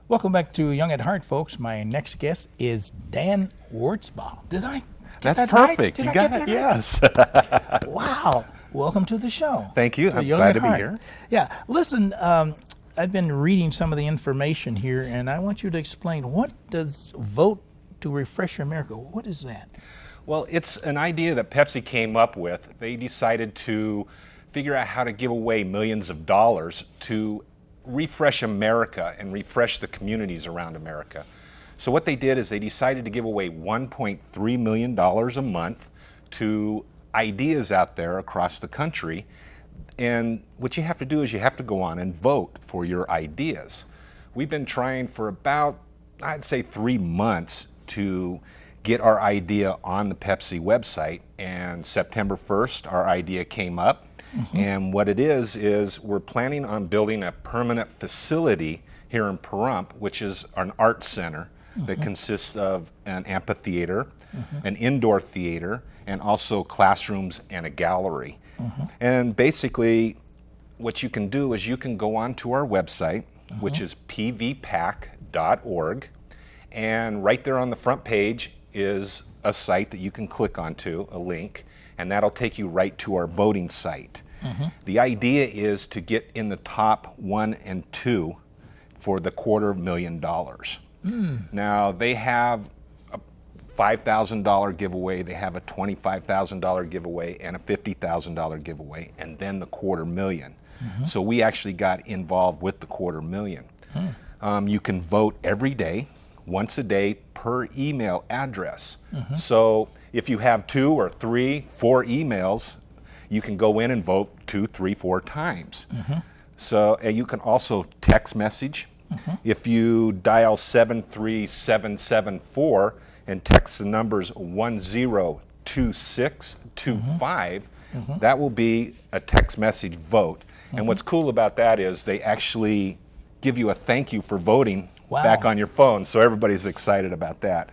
Welcome back to Young at Heart, folks. My next guest is Dan Wurtzbach. Did I get That's that perfect. Right? Did You I got get it. That Yes. right? Wow. Welcome to the show. Thank you. To I'm Young glad at to be Heart. here. Yeah. Listen, I've been reading some of the information here, and I want you to explain, what does Vote to Refresh America, what is that? Well, it's an idea that Pepsi came up with. They decided to figure out how to give away millions of dollars to refresh America and refresh the communities around America. So what they did is they decided to give away $1.3 million a month to ideas out there across the country. And what you have to do is you have to go on and vote for your ideas. We've been trying for about, I'd say, 3 months to get our idea on the Pepsi website, and September 1st our idea came up. And what it is we're planning on building a permanent facility here in Pahrump, which is an art center that consists of an amphitheater, an indoor theater, and also classrooms and a gallery. And basically what you can do is you can go on to our website, which is pvpac.org, and right there on the front page is a site that you can click onto, a link, and that'll take you right to our voting site. The idea is to get in the top 1 and 2 for the $250,000. Now they have a $5,000 giveaway, they have a $25,000 giveaway, and a $50,000 giveaway, and then the $250,000. So we actually got involved with the $250,000. You can vote every day, once a day, per email address. So if you have 2 or 3, 4 emails, you can go in and vote 2, 3, 4 times. So and you can also text message. If you dial 73774 and text the numbers 102625, that will be a text message vote. And what's cool about that is they actually give you a thank you for voting back on your phone, so everybody's excited about that.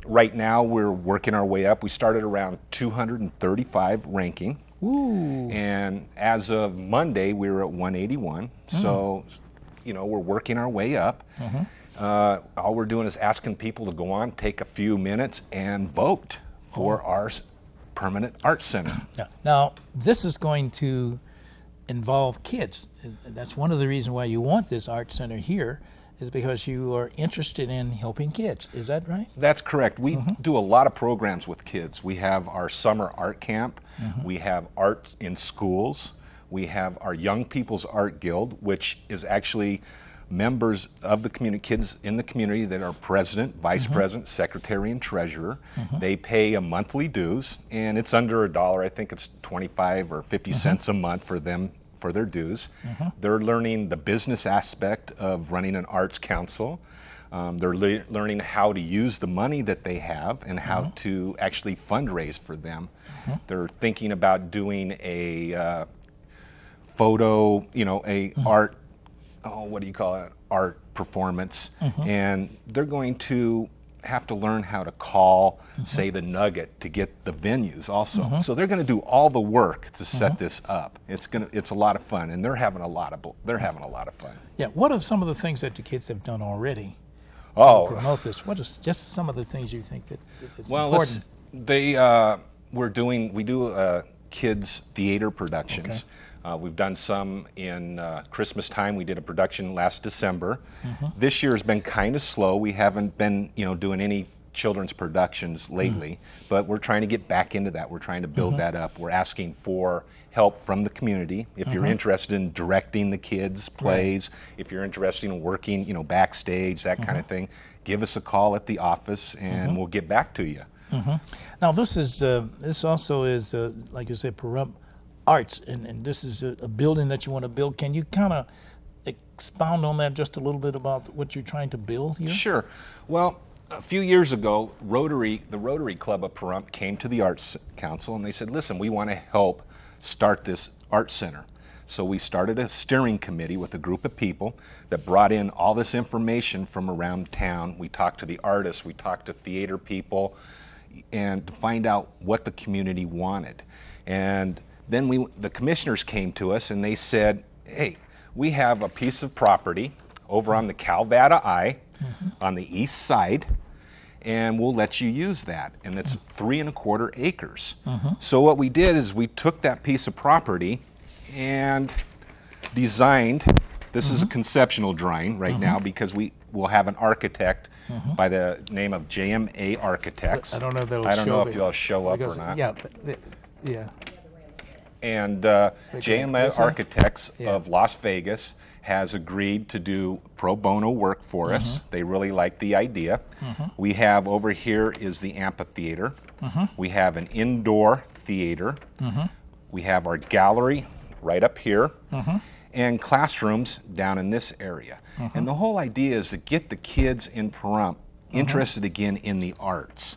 Right now we're working our way up. We started around 235 ranking. And as of Monday we were at 181. So you know, we're working our way up. All we're doing is asking people to go on, take a few minutes, and vote for our permanent art center. Now, this is going to involve kids. That's one of the reasons why you want this art center here, is because you are interested in helping kids. Is that right? That's correct. We do a lot of programs with kids. We have our summer art camp. We have art in schools. We have our Young People's Art Guild, which is actually members of the community, kids in the community that are president, vice president, secretary, and treasurer. They pay a monthly dues, and it's under $1. I think it's 25 or 50 cents a month for them, for their dues. They're learning the business aspect of running an arts council. They're learning how to use the money that they have and how to actually fundraise for them. They're thinking about doing a photo, you know, a art, what do you call it, art performance, and they're going to have to learn how to call, say, the Nugget to get the venues also. So they're going to do all the work to set this up. It's a lot of fun, and they're having a lot of fun. Yeah. What are some of the things that the kids have done already to promote this? What is just some of the things you think that's important? We do kids theater productions. We've done some in Christmas time. We did a production last December. This year has been kind of slow. We haven't been, doing any children's productions lately, but we're trying to get back into that. We're trying to build that up. We're asking for help from the community. If you're interested in directing the kids' plays, if you're interested in working, backstage, that kind of thing, give us a call at the office and we'll get back to you. Now this also is like you said, Pahrump Arts, and this is a building that you want to build. Can you kind of expound on that just a little bit about what you're trying to build here? Sure. Well, a few years ago, the Rotary Club of Pahrump came to the Arts Council and they said, listen, we want to help start this art center. So we started a steering committee with a group of people that brought in all this information from around town. We talked to the artists, we talked to theater people, and to find out what the community wanted. And then the commissioners came to us and they said, hey, we have a piece of property over on the Calvada I on the east side, and we'll let you use that. And it's 3¼ acres. So what we did is we took that piece of property and designed, this is a conceptual drawing right now because we will have an architect by the name of JMA Architects. I don't know if that'll I don't show know up if you'll show up because, or not. Yeah, yeah. And JMA Architects of Las Vegas has agreed to do pro bono work for us. They really like the idea. We have over here is the amphitheater. We have an indoor theater. We have our gallery right up here. And classrooms down in this area. And the whole idea is to get the kids in Pahrump interested again in the arts.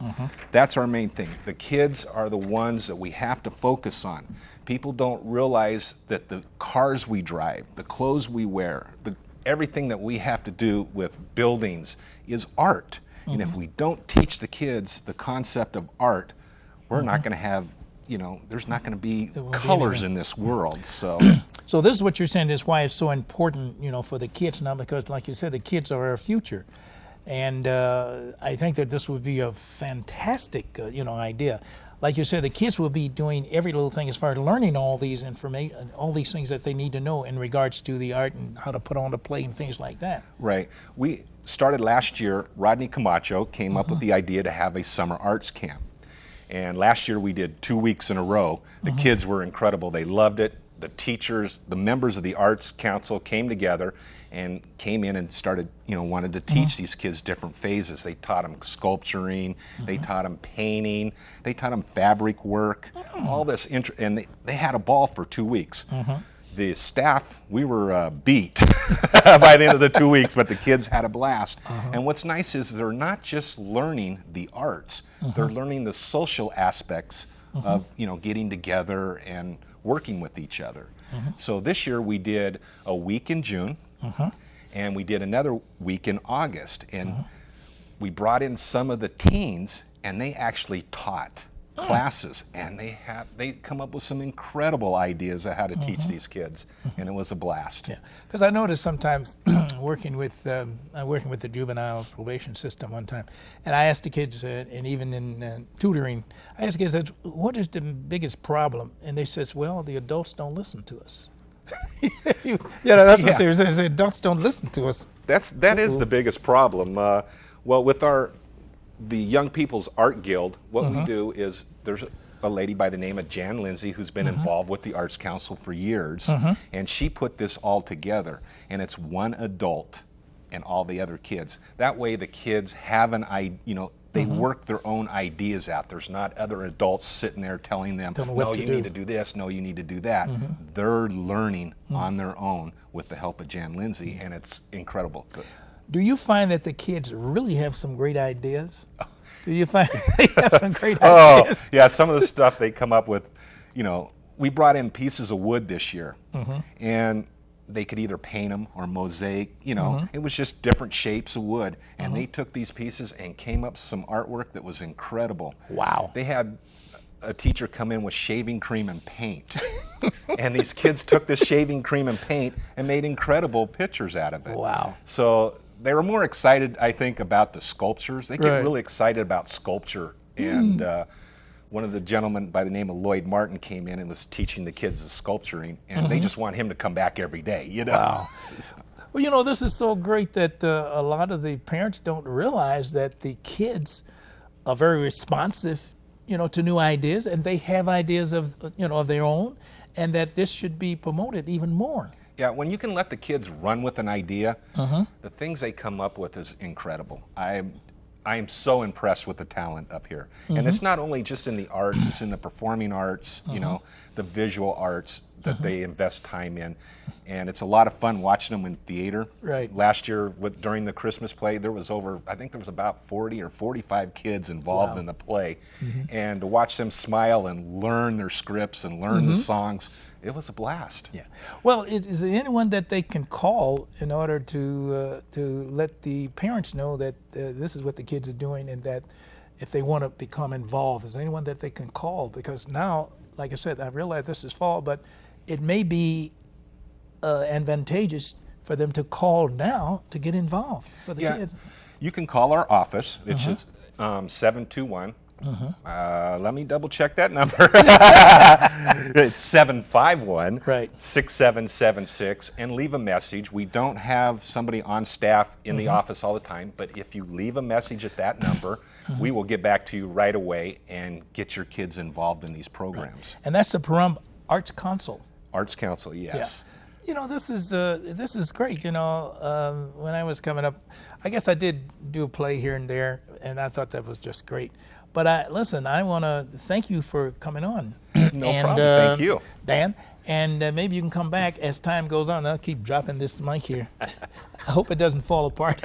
That's our main thing. The kids are the ones that we have to focus on. People don't realize that the cars we drive, the clothes we wear, everything that we have to do with buildings is art. And if we don't teach the kids the concept of art, we're not going to have, you know, there's not going to be colors in this world. So so this is what you're saying is why it's so important, you know, for the kids now, because like you said, the kids are our future. And I think that this would be a fantastic, you know, idea. Like you said, the kids will be doing every little thing as far as learning all these information, all these things that they need to know in regards to the art and how to put on the play and things like that. Right. We started last year. Rodney Camacho came up with the idea to have a summer arts camp. And last year we did 2 weeks in a row. The kids were incredible. They loved it. The teachers, the members of the Arts Council came together and came in and started, you know, wanted to teach these kids different phases. They taught them sculpturing, they taught them painting, they taught them fabric work, all this, and they had a ball for 2 weeks. The staff, we were beat by the end of the 2 weeks, but the kids had a blast. And what's nice is they're not just learning the arts, they're learning the social aspects of, you know, getting together and working with each other. So this year we did a week in June, and we did another week in August, and we brought in some of the teens, and they actually taught classes, and they come up with some incredible ideas of how to teach these kids, and it was a blast. Yeah, because I noticed sometimes working with the juvenile probation system one time, and I asked the kids, and even in tutoring, I asked the kids, what is the biggest problem? And they says, well, the adults don't listen to us. That's what they say. The adults don't listen to us. That is the biggest problem. Well, with the Young People's Art Guild, what we do is there's a lady by the name of Jan Lindsay who's been involved with the Arts Council for years, and she put this all together, and it's one adult and all the other kids. That way the kids have they work their own ideas out. There's not other adults sitting there telling them, no, you need to do this, no, you need to do that. They're learning on their own with the help of Jan Lindsay, and it's incredible. Do you find that the kids really have some great ideas? Do you find they have some great ideas? Oh, yeah, some of the stuff they come up with, you know, we brought in pieces of wood this year, and they could either paint them or mosaic, you know, it was just different shapes of wood, and they took these pieces and came up with some artwork that was incredible. Wow. They had a teacher come in with shaving cream and paint, and these kids took this shaving cream and paint and made incredible pictures out of it. Wow. So they were more excited, I think, about the sculptures. They get really excited about sculpture, and one of the gentlemen by the name of Lloyd Martin came in and was teaching the kids the sculpturing, and they just want him to come back every day, you know. Wow. Well, you know, this is so great that a lot of the parents don't realize that the kids are very responsive, you know, to new ideas, and they have ideas of, you know, of their own, and that this should be promoted even more. Yeah, when you can let the kids run with an idea, the things they come up with is incredible. I am so impressed with the talent up here. And it's not only just in the arts, it's in the performing arts, you know, the visual arts that they invest time in. And it's a lot of fun watching them in theater. Right. Last year, during the Christmas play, there was I think there was about 40 or 45 kids involved in the play. And to watch them smile and learn their scripts and learn the songs, it was a blast. Yeah. Well, is there anyone that they can call in order to let the parents know that this is what the kids are doing, and that if they want to become involved, is there anyone that they can call? Because now, like I said, I realize this is fall, but it may be advantageous for them to call now to get involved for the kids? You can call our office, which is 721. Let me double check that number. It's 751 6776, and leave a message. We don't have somebody on staff in the office all the time, but if you leave a message at that number, we will get back to you right away and get your kids involved in these programs. And that's the Pahrump Arts Council. Arts Council, yes. You know, this is great. You know, when I was coming up, I guess I did do a play here and there, and I thought that was just great. But listen, I want to thank you for coming on. No problem. Thank you, Dan. And maybe you can come back as time goes on. I'll keep dropping this mic here. I hope it doesn't fall apart.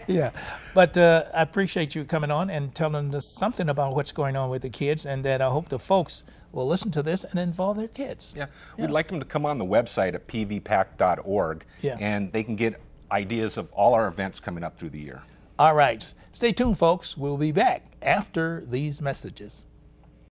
Yeah. But I appreciate you coming on and telling us something about what's going on with the kids, and that I hope the folks will listen to this and involve their kids. Yeah. We'd like them to come on the website at pvpac.org, and they can get ideas of all our events coming up through the year. All right. Stay tuned, folks. We'll be back after these messages.